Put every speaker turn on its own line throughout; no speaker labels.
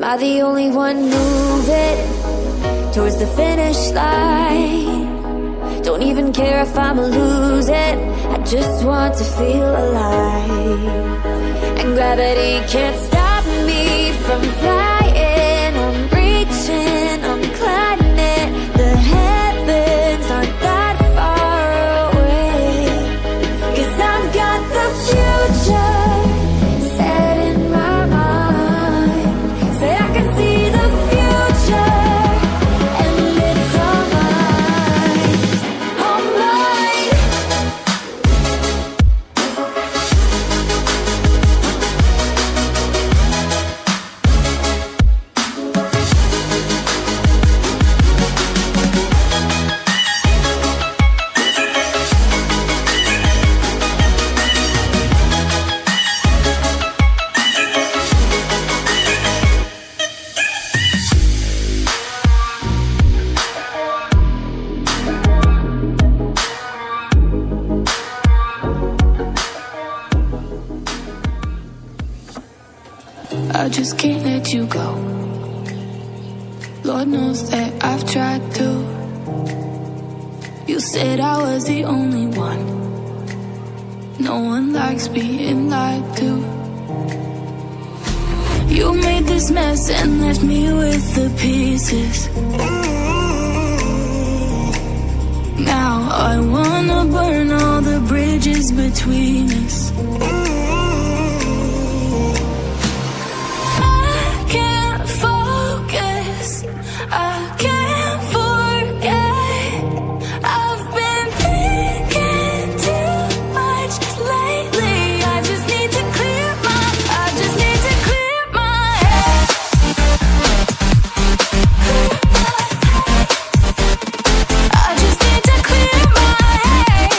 I the only one moving towards the finish line? Don't even care if I'ma lose it, I just want to feel alive. And gravity can't stop me from flying. I'm reaching, I'm climbing. The heavens aren't that far away. 'Cause I've got the future set in my mind. Say I can see the future and it's all mine. All mine.
I just can't let you go. Lord knows that I've tried to. You said I was the only one. No one likes being lied to. You made this mess and left me with the pieces. Now I wanna burn all the bridges between us. I can't forget. I've been thinking too much lately. I just need to clear my head. I just need to clear my head.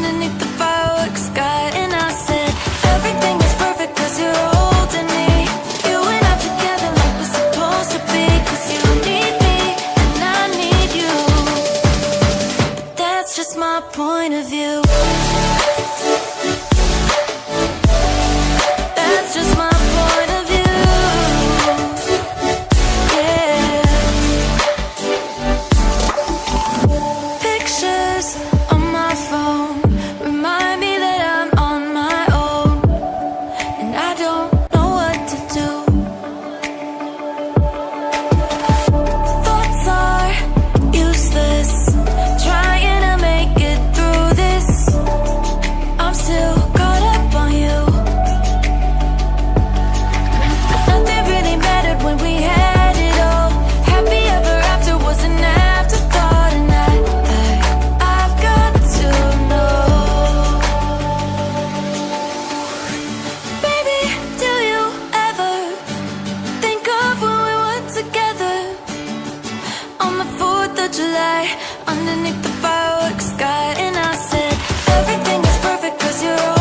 underneath the fireworks sky. And I said, everything is perfect 'cause you're holding me. You and I together like we're supposed to be. 'Cause you need me and I need you. But that's just my point of view. That's just my point of view. Yeah. Pictures on my phone remind me that I'm on my own, and I don't know what to do. Thoughts are useless, trying to make it through this. I'm still caught up on you. Nothing really mattered when we had it all. Happy ever after was an afterthought, and I've got to know. Baby, do you ever think of when we were together on the 4th of July underneath the fireworks sky? And I said, everything is perfect 'cause you're